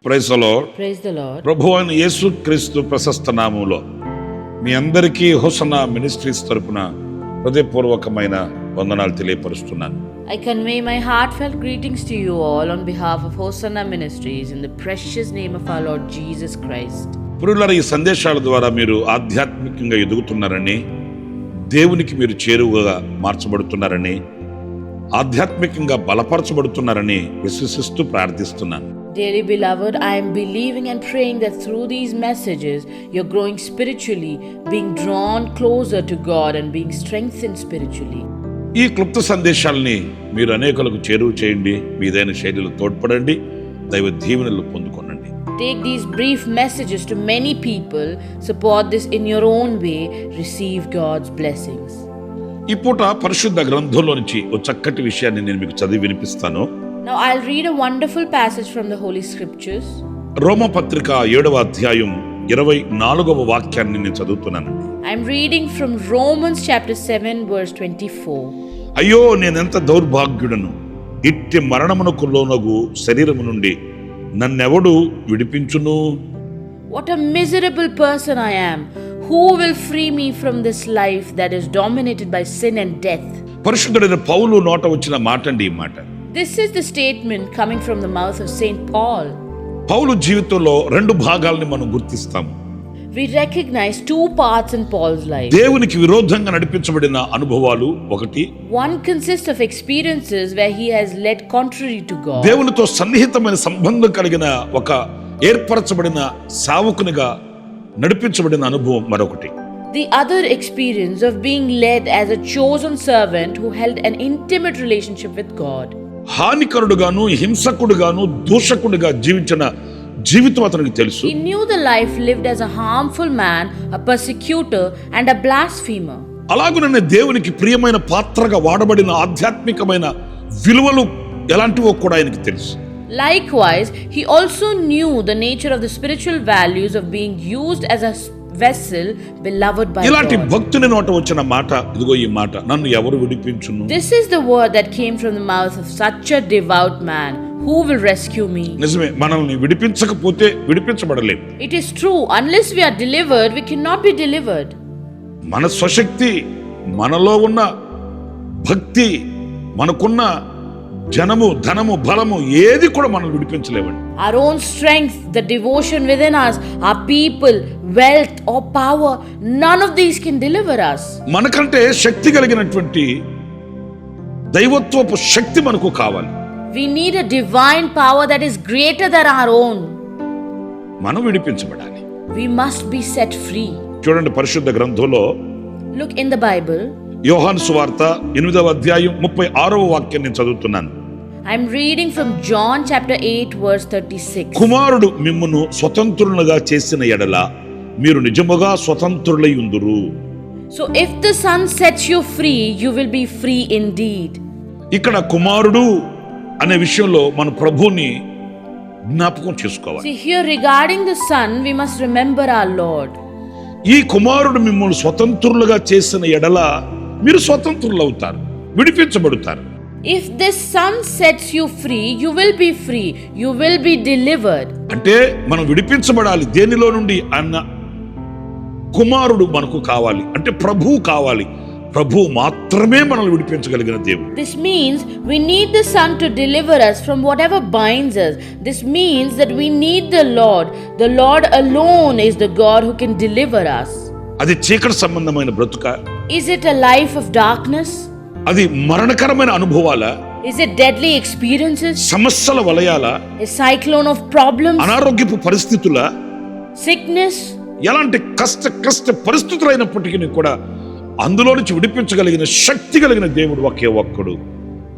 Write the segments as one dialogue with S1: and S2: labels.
S1: Praise the Lord.
S2: Praise the Lord.
S1: ప్రభువైన యేసుక్రీస్తు ప్రశస్త నామములో మీ అందరికీ హోసన్నా మినిస్ట్రీస్ తరపున హృదయపూర్వకమైన వందనాలు తెలియపరుస్తున్నాను.
S2: I convey my heartfelt greetings to you all on behalf of Hosanna Ministries in the precious name of our Lord Jesus Christ.
S1: పురులారా, ఈ సందేశాల ద్వారా మీరు ఆధ్యాత్మికంగా ఎదుగుతున్నారని, దేవునికి మీరు చేరువగా మార్చబడుతున్నారని, ఆధ్యాత్మికంగా బలపరచబడుతున్నారని విశ్వసిస్తూ ప్రార్థిస్తున్నాను.
S2: Dearly beloved, I am believing and praying that through these messages you're growing spiritually, being drawn closer to God and being strengthened spiritually.
S1: ఈ క్లుప్త సందేశాలని మీరు అనేకులకు చేరువ చేయండి, మీదైన శైలిలో తోడ్పడండి, దైవ దీవెనలు పొందుకోనండి.
S2: Take these brief messages to many people, support this in your own way, receive God's blessings.
S1: ఈ పూట పరిశుద్ధ గ్రంథంలో నుంచి ఒక చక్కటి విషయాన్ని నేను మీకు చదివి వినిపిస్తాను.
S2: Now I'll read a wonderful passage from the Holy Scriptures.
S1: రోమ పత్రిక 7వ అధ్యాయం 24వ వాక్యాన్ని నేను చదువుతున్నానండి.
S2: I'm reading from Romans chapter 7 verse 24.
S1: అయ్యో, నేనెంత దౌర్భాగ్యుడను! ఇట్టి మరణమునకు లోనగు శరీరము నుండి నన్నెవడు విడిపించును?
S2: What a miserable person I am! Who will free me from this life that is dominated by sin and death?
S1: పరిశుద్ధుడైన పౌలు నోట వచ్చిన మాట అండి ఈ మాట.
S2: This is the statement coming from the mouth of Saint Paul.
S1: పౌలు జీవితంలో రెండు భాగాల్ని మనం గుర్తిస్తాము.
S2: We recognize two parts in Paul's life.
S1: దేవునికి విరోధంగా నడిపించబడిన అనుభవాలు ఒకటి,
S2: One consists of experiences where he has led contrary to God.
S1: దేవునితో సన్నిహితమైన సంబంధం కలిగిన ఒక ఏర్పరచబడిన సేవకునిగా నడిపించబడిన అనుభవం మరొకటి.
S2: The other experience of being led as a chosen servant who held an intimate relationship with God.
S1: హానికరుడుగాను, హింసకుడుగాను, దూషకుడిగా జీవించిన జీవితం అతనికి తెలుసు.
S2: He knew the life lived as a harmful man, a persecutor and a blasphemer.
S1: అలాగుననే దేవునికి ప్రియమైన పాత్రగా వాడబడిన ఆధ్యాత్మికమైన విలువలు ఎలాంటివో కూడా ఆయనకి తెలుసు.
S2: Likewise, he also knew the nature of the spiritual values of being used as a vessel beloved by
S1: ఇలాంటి
S2: God.
S1: భక్తుని నోట వచ్చిన మాట ఇదిగో ఈ మాట, నన్ను ఎవరు విడిపించును?
S2: This is the word that came from the mouth of such a devout man. Who will rescue me?
S1: నిజమే, మనల్ని విడిపించకపోతే విడిపించబడలేము.
S2: It is true, unless we are delivered, we cannot be delivered.
S1: మన స్వశక్తి, మనలో ఉన్న భక్తి, మనకున్న జనము, ధనము, బలము ఏది కూడా మనల్ని విడిపించలేవండి.
S2: Our own strength, the devotion within us, our people, wealth or power, none of these can deliver us.
S1: మనకంటే శక్తి కలిగినటువంటి దైవత్వపు శక్తి మనకు కావాలి.
S2: We need a divine power that is greater than our own.
S1: మనం విడిపించబడాలి.
S2: We must be set free.
S1: చూడండి, పరిశుద్ధ గ్రంథంలో
S2: Look in the Bible.
S1: యోహాను సువార్త 8వ అధ్యాయం 36వ వాక్యం నేను చదువుతున్నాను.
S2: I'm reading from John chapter 8 verse 36.
S1: కుమారుడు మిమ్మును స్వతంత్రులుగా చేసిన ఎడల మీరు నిజముగా స్వతంత్రులై ఉందురు.
S2: So if the Son sets you free, you will be free indeed.
S1: ఇక్కడ కుమారుడు అనే విషయంలో మన ప్రభువుని జ్ఞాపకం చేసుకోవాలి.
S2: See, here regarding the Son, we must remember our Lord.
S1: ఈ కుమారుడు మిమ్మల్ని స్వతంత్రులుగా చేసిన ఎడల మీరు స్వతంత్రులు అవుతారు, విడిపించబడతారు.
S2: If this Son sets you free, you will be free. You will be delivered.
S1: అంటే మనం విడిపించబడాలి. దేనిలో నుండి అన్న కుమారుడు మనకు కావాలి, అంటే ప్రభువు కావాలి. ప్రభువు మాత్రమే మనల్ని విడిపించగలిగిన దేవుడు.
S2: This means we need the Son to deliver us from whatever binds us. This means that we need the Lord. The Lord alone is the God who can deliver us.
S1: అది చీకటి సంబంధమైన బ్రతుక?
S2: Is it a life of darkness?
S1: అది మరణకరమైన అనుభవాల?
S2: Is it deadly experiences?
S1: సమస్యల వలయాల?
S2: A cyclone of problems?
S1: అనారోగ్యపు పరిస్థితుల?
S2: Sickness?
S1: ఎలాంటి కష్ట పరిస్థితులైనప్పటికీ కూడా అందులో నుంచి విడిపించగలిగిన శక్తి కలిగిన దేవుడు ఒకే ఒక్కడు,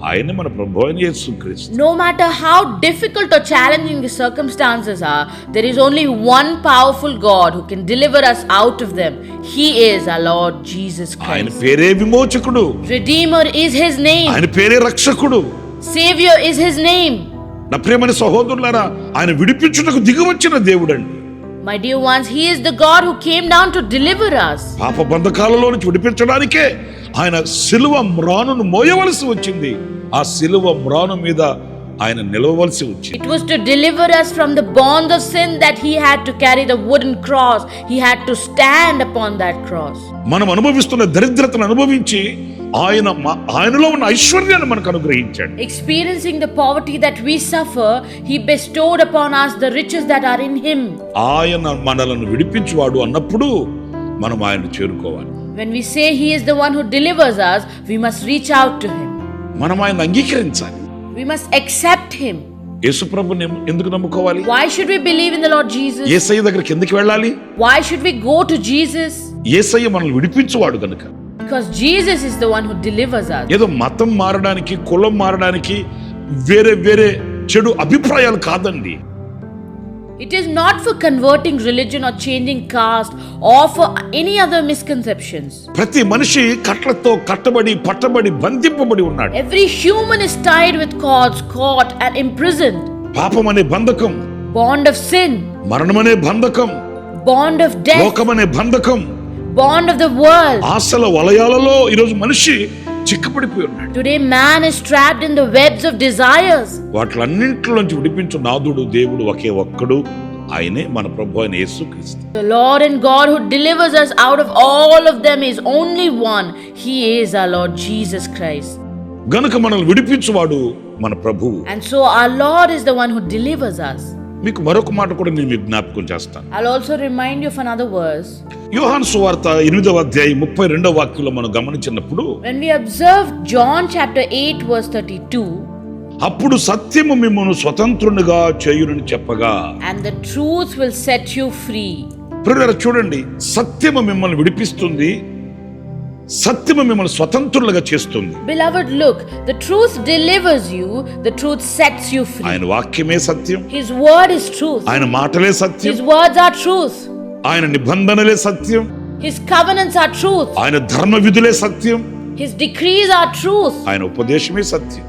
S1: ఆయన మన ప్రభువైన యేసుక్రీస్తు.
S2: No matter how difficult or challenging the circumstances are, there is only one powerful God who can deliver us out of them. He is our Lord Jesus
S1: ఆయన
S2: Christ.
S1: పేరే విమోచకుడు,
S2: Redeemer is His name.
S1: ఆయన పేరే రక్షకుడు.
S2: Savior is His name.
S1: నా ప్రియమైన సహోదరులారా, ఆయన విడిపించుటకు దిగివచ్చిన దేవుడండి.
S2: My dear ones, He is the God who came down to deliver us.
S1: పాప బంధకాలలో నుంచి విడిపించడానికే ఆయన సిలువ మ్రానును మోయవలసి వచ్చింది. ఆ సిలువ మ్రాను మీద ఆయన నిలవవలసి వచ్చింది.
S2: It was to deliver us from the bonds of sin that he had to carry the wooden cross. He had to stand upon that cross.
S1: మనం అనుభవిస్తున్న దరిద్రతను అనుభవించి ఆయనలో ఉన్న ఐశ్వర్యాన్ని మనకు అనుగ్రహించాడు.
S2: Experiencing the poverty that we suffer, he bestowed upon us the riches that are in him.
S1: ఆయన మనలను విడిపించువాడు అన్నప్పుడు మనం ఆయనను చేరుకోవాలి.
S2: When we say he is the one who delivers us, we must reach out to him.
S1: మనం ఆయన అంగీకరించాలి.
S2: We must accept him.
S1: యేసు ప్రభువుని ఎందుకు నమ్ముకోవాలి?
S2: Why should we believe in the Lord Jesus?
S1: యేసయ్య దగ్గరికి ఎందుకు వెళ్ళాలి?
S2: Why should we go to Jesus?
S1: యేసయ్య మనల్ని విడిపించువాడు గనుక.
S2: Because Jesus is the one who delivers us.
S1: ఏదో మతం మారడానికి, కులం మారడానికి వేరే వేరే చెడు అభిప్రాయాలు కాదండి.
S2: It is not for converting religion or changing caste or for any other misconceptions.
S1: ప్రతి మనిషి కట్లతో కట్టబడి పట్టబడి బంధింపబడి ఉన్నాడు.
S2: Every human is tied with cords, caught and imprisoned.
S1: పాపం అనే బంధకం,
S2: Bond of sin,
S1: మరణం అనే బంధకం,
S2: bond of death,
S1: లోకం అనే బంధకం,
S2: bond of the world.
S1: ఆశల వలయాలలో ఈరోజు మనిషి చిక్కుపడిపోయి ఉన్నాడు.
S2: Today man is trapped in the webs of desires.
S1: వాటిలన్నింటిలోంచి విడిపించు నాదుడు దేవుడు ఒకే ఒక్కడు, ఆయనే మన ప్రభు అయిన యేసుక్రీస్తు.
S2: The Lord and God who delivers us out of all of them is only one. He is our Lord Jesus Christ.
S1: గనుక మనల్ని విడిపించువాడు మన ప్రభువు.
S2: And so our Lord is the one who delivers us.
S1: మీకు మరొక మాట కూడా నేను మీకు జ్ఞాపకం చేస్తాను.
S2: I'll also remind you of another verse.
S1: యోహాను సువార్త 8వ అధ్యాయం 32వ వాక్యంలో మనం గమనించినప్పుడు,
S2: When we observe John chapter 8 verse 32,
S1: అప్పుడు సత్యము మిమ్మును స్వతంత్రునిగా చేయునని చెప్పగా,
S2: and the truth will set you free.
S1: ప్రియులారా చూడండి, సత్యము మిమ్మల్ని విడిపిస్తుంది, సత్యము మిమ్మల్ని స్వతంత్రులుగా చేస్తుంది.
S2: Beloved, look, the truth delivers you, the truth sets you free.
S1: ఆయన వాక్యమే సత్యం,
S2: His word is truth.
S1: ఆయన మాటలే సత్యం,
S2: His words are truth.
S1: ఆయన నిబంధనలే సత్యం,
S2: His covenants are truth.
S1: ఆయన ధర్మ విధులే సత్యం,
S2: His decrees are truth.
S1: ఆయన ఉపదేశమే సత్యం.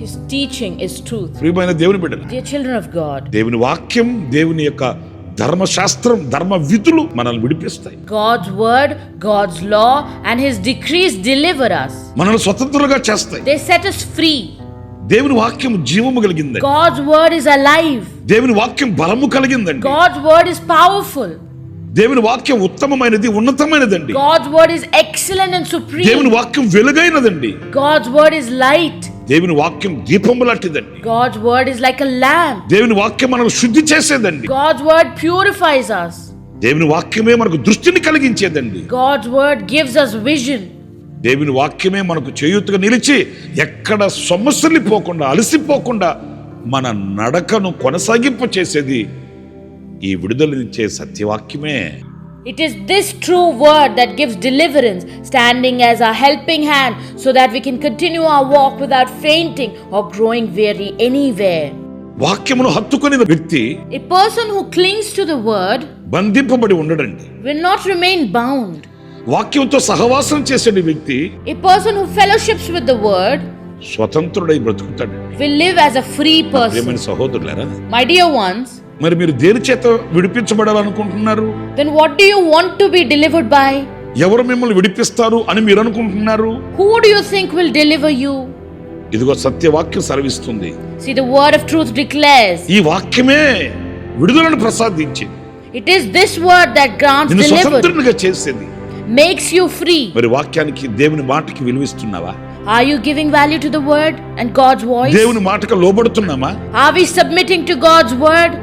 S2: His teaching is truth.
S1: ప్రియమైన దేవుని బిడ్డలు,
S2: Dear children of God,
S1: దేవుని వాక్యం, దేవుని యొక్క ధర్మశాస్త్రం, ధర్మ విధులు మనల్ని విడిపిస్తాయి.
S2: God's word, God's law and his decrees deliver us.
S1: మనల్ని స్వతంత్రులుగా చేస్తాయి.
S2: They set us free.
S1: దేవుని వాక్యం జీవము కలిగిందండి.
S2: God's word is alive.
S1: దేవుని వాక్యం బలము కలిగిందండి.
S2: God's word is powerful.
S1: దేవుని వాక్యం ఉత్తమమైనది, ఉన్నతమైనదండి.
S2: God's word is excellent and supreme.
S1: దేవుని వాక్యం వెలుగైనదండి.
S2: God's word is light.
S1: దేవుని వాక్యం దీపము లాంటిదండి.
S2: God's word is like a lamp.
S1: దేవుని వాక్యం మనల్ని శుద్ధి చేసేదండి.
S2: God's word purifies us.
S1: దేవుని వాక్యమే మనకు దృష్టిని కలిగించేదండి.
S2: God's word gives us vision.
S1: దేవుని వాక్యమే మనకు చేయూతగా నిలిచి ఎక్కడ సొమ్మసిల్లిపోకుండా, అలసిపోకుండా మన నడకను కొనసాగింప చేసేది ఈ విడుదలనిచ్చే సత్యవాక్యమే.
S2: It is this true word that gives deliverance, standing as our helping hand so that we can continue our walk without fainting or growing weary anywhere.
S1: వాక్యమును హత్తుకొనిన వ్యక్తి
S2: A person who clings to the word
S1: బంధింపబడి ఉండడండి.
S2: will not remain bound.
S1: వాక్యంతో సహవాసం చేసే వ్యక్తి
S2: A person who fellowships with the word
S1: స్వతంత్రుడై బ్రతుకుతాడు.
S2: will live as a free person.
S1: ప్రియమైన సహోదరులారా,
S2: My dear ones,
S1: మరి మీరు దేని చేత విడిపించబడాలనుకుంటున్నారు?
S2: then what do you want to be delivered by?
S1: ఎవరు మిమ్మల్ని విడిపిస్తారు అని మీరు అనుకుంటున్నారు?
S2: Who do you think will deliver you?
S1: ఇదిగో సత్యవాక్యం సెలవిస్తుంది.
S2: See, the word of truth declares.
S1: ఈ వాక్యమే విడుదలను ప్రసాదించి
S2: It is this word that grants
S1: నిన్ను
S2: deliverance,
S1: స్వతంత్రునిగా చేసేది.
S2: makes you free.
S1: మరి వాక్యానికి, దేవుని మాటకి విలువిస్తున్నావా?
S2: Are you giving value to the word and God's voice?
S1: దేవుని మాటకు లోబడుతున్నామా?
S2: Are we submitting to God's word?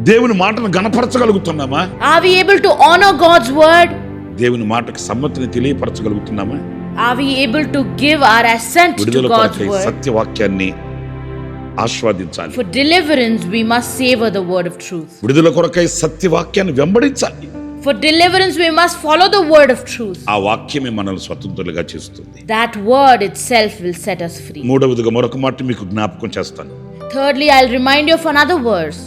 S1: దేవుని మాటను గణపరచగలుగుతున్నామా?
S2: Are we able to honor God's word?
S1: దేవుని మాటకు సమ్మతిని తెలియపరచగలుగుతున్నామా?
S2: Are we able to give our assent to
S1: విడుదల
S2: God's
S1: కొరకై
S2: word?
S1: సత్యవాక్యాన్ని ఆస్వాదించాలి.
S2: For deliverance, we must savor the word of truth.
S1: విడుదల కొరకై సత్యవాక్యాన్ని వెంబడించాలి.
S2: For deliverance, we must follow the word of truth.
S1: ఆ వాక్యమే మనల్ని స్వతంత్రులుగా చేస్తుంది.
S2: That word itself will set us free.
S1: మూడవదిగా మరొక మాట మీకు జ్ఞాపకం చేస్తాను.
S2: Thirdly, I'll remind you of another verse.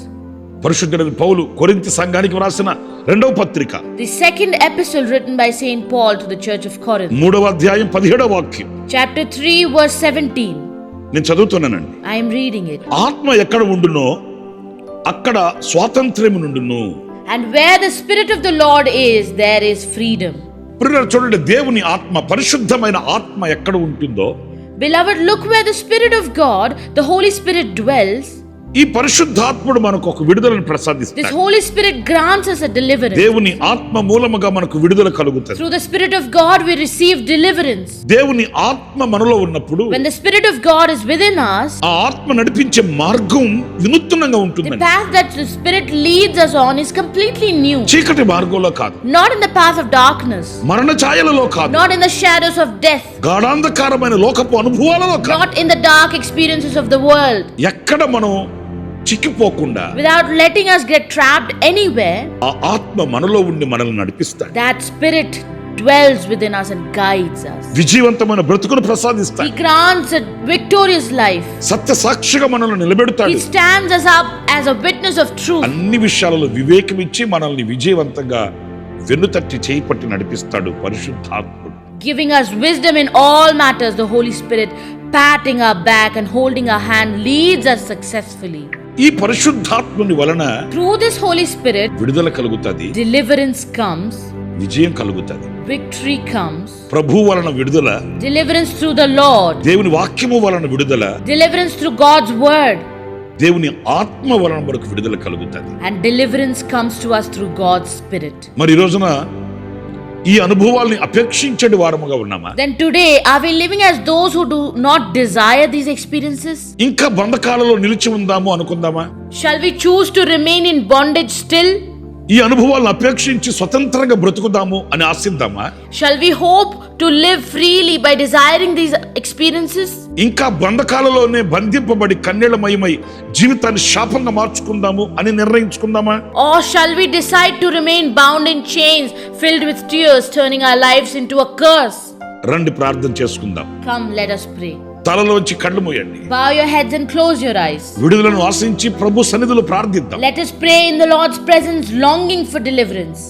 S1: పరిశుద్ధుడైన పౌలు కొరింథీ సంఘానికి వ్రాసిన 2వ పత్రిక
S2: The second epistle written by Saint Paul to the church of Corinth.
S1: 3వ అధ్యాయం 17వ వాక్యం.
S2: Chapter 3 verse 17.
S1: నేను చదువుతున్నానండి.
S2: I am reading it.
S1: ఆత్మ ఎక్కడ ఉండునో అక్కడ స్వాతంత్ర్యము నుండును.
S2: And where the Spirit of the Lord is, there is freedom.
S1: ప్రియులారా చూడండి, దేవుని ఆత్మ, పరిశుద్ధమైన ఆత్మ ఎక్కడ ఉంటుందో
S2: Beloved, look where the Spirit of God, the Holy Spirit dwells.
S1: ఈ పరిశుద్ధాత్ముడు మనకు ఒక విడుదలను
S2: This
S1: ప్రసాదిస్తాడు.
S2: Holy Spirit grants us a deliverance.
S1: దేవుని ఆత్మ మూలముగా మనకు విడుదల కలుగుతుంది.
S2: Through the Spirit of God we receive deliverance.
S1: దేవుని ఆత్మ మనలో ఉన్నప్పుడు
S2: When the Spirit of God is within us,
S1: ఆ ఆత్మ నడిపించే మార్గం వినూత్నంగా
S2: the
S1: ఉంటుందండి.
S2: path that the Spirit leads us on is completely new.
S1: చీకటి మార్గంలో కాదు,
S2: Not in the path of darkness,
S1: మరణ ఛాయలలో కాదు,
S2: not in the shadows of death,
S1: గాఢాంధకారమైన లోకపు అనుభవాలలో కాదు,
S2: not in the dark experiences of the world.
S1: ఎక్కడ మనం చిక్కిపోకుండా
S2: Without letting us get trapped anywhere,
S1: ఆ ఆత్మ మనలో ఉండి మనల్ని నడిపిస్తాడు.
S2: that Spirit dwells within us and guides us.
S1: విజయవంతమైన బ్రతుకును
S2: He
S1: ప్రసాదిస్తాడు.
S2: grants a victorious life.
S1: సత్య సాక్షిగా మనల్ని నిలబెడతాడు.
S2: He stands us up as a witness of truth.
S1: అన్ని విషయాలలో వివేకం ఇచ్చి మనల్ని విజయవంతంగా వెన్నుతట్టి చేయి పట్టి నడిపిస్తాడు పరిశుద్ధాత్ముడు.
S2: Giving us wisdom in all matters, the Holy Spirit patting our back and holding our hand leads us successfully.
S1: ఈ పరిశుద్ధాత్ముని వలన
S2: Through this Holy Spirit,
S1: విడుదల కలుగుతుంది,
S2: deliverance comes,
S1: విజయం కలుగుతుంది.
S2: victory comes,
S1: ప్రభు వలన విడుదల,
S2: deliverance through the Lord,
S1: దేవుని వాక్యము వలన విడుదల,
S2: deliverance through God's word,
S1: దేవుని ఆత్మ వలన మనకు విడుదల కలుగుతుంది.
S2: and deliverance comes to us through God's Spirit.
S1: మరి ఈ రోజున ఈ అనుభవాల్ని అపేక్షించే వారముగా ఉన్నామా?
S2: Then today, are we living as those who do not desire these experiences?
S1: ఇంకా బంధకాలలో నిలిచి ఉందాము అనుకుందామా?
S2: Shall we choose to remain in bondage still?
S1: ఈ అనుభవాలను అపేక్షించి స్వతంత్రంగా బ్రతుకుదాము అని ఆశిద్దామా?
S2: Shall we hope to live freely by desiring these experiences?
S1: ఇంకా బంధకాలలోనే బంధింపబడి కన్నీళ్లమయమై జీవితాన్ని శాపంగా మార్చుకుందాము అని నిర్ణయించుకుందామా?
S2: Or shall we decide to remain bound in chains, filled with tears, turning our lives into a curse?
S1: రండి ప్రార్థన చేసుకుందాం.
S2: Come, let us pray.
S1: తలలోంచి కళ్ళు మూయండి.
S2: Bow your heads and close your eyes.
S1: విడుదలను ఆశించి ప్రభు సన్నిధిలో ప్రార్థిద్దాం.
S2: Let us pray in the Lord's presence, longing for deliverance.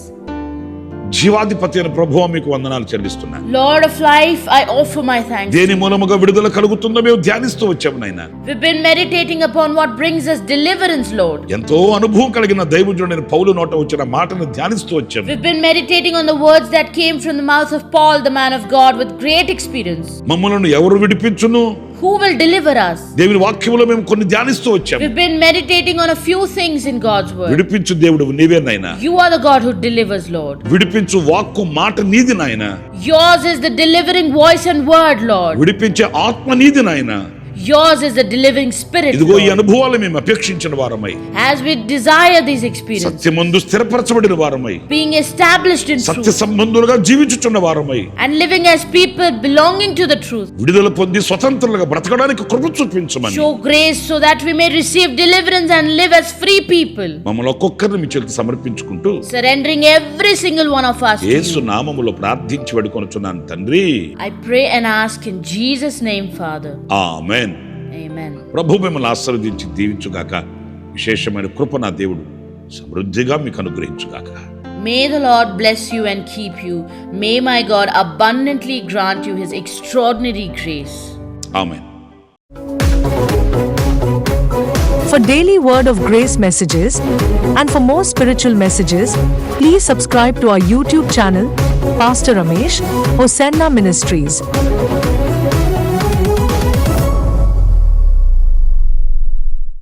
S1: జీవాధిపతి అయిన ప్రభువా మీకు వందనాలు చెల్లిస్తున్నాను.
S2: Lord of life, I offer my thanks.
S1: దేని మూలముగా విడుదల కలుగుతుందో మేము ధ్యానిస్తూ వచ్చాము నాయనా.
S2: We've been meditating upon what brings us deliverance, Lord.
S1: ఎంతో అనుభవం కలిగిన దైవజనుడైన పౌలు నోట వచ్చిన మాటను ధ్యానిస్తూ వచ్చాము.
S2: We've been meditating on the words that came from the mouth of Paul, the man of God with great experience.
S1: మమ్మలను ఎవరు విడిపించును?
S2: Who will deliver us?
S1: దేవుని వాక్యములో మేము కొన్ని ధ్యానిస్తూ వచ్చాము.
S2: We've been meditating on a few things in God's word.
S1: విడిపించు దేవుడు నీవే నాయనా.
S2: You are the God who delivers, Lord.
S1: విడిపించు వాక్కు మాట నీది నాయనా.
S2: Yours is the delivering voice and word, Lord.
S1: విడిపించే ఆత్మ నీది నాయనా.
S2: Yours is the delivering spirit,
S1: ఇదిగో ఈ
S2: Lord.
S1: అనుభవాలు మేము అపేక్షించిన వారమై,
S2: As we desire these experiences,
S1: సత్యమందు స్థిరపరచబడిన వారమై,
S2: being established in
S1: Satya
S2: truth,
S1: సంబంధులుగా జీవించుచున్న వారమై,
S2: and living as people belonging to the truth.
S1: విడుదల పొంది స్వతంత్రులుగా బ్రతకడానికి కృప చూపించమని
S2: Show grace so that we may receive deliverance and live as free people.
S1: మమ్మల్ని ఒక్కొక్కరిని మీ చేతికి సమర్పించుకుంటూ
S2: Surrendering every single one of us to
S1: Yesu
S2: you.
S1: నామములో ప్రార్థించి వేడుకొనుచున్నాను తండ్రి.
S2: I pray and ask in Jesus' name, Father.
S1: Amen.
S2: Amen.
S1: ప్రభు మిమ్మల్ని ఆశీర్వదించి దీవించుగాక. విశేషమైన కృప నా దేవుడు సమృద్ధిగా మీకు అనుగ్రహించుగాక.
S2: May the Lord bless you and keep you. May my God abundantly grant you his extraordinary grace.
S1: Amen.
S3: For daily Word of Grace messages and for more spiritual messages, please subscribe to our YouTube channel, Pastor Ramesh, Hosanna Ministries.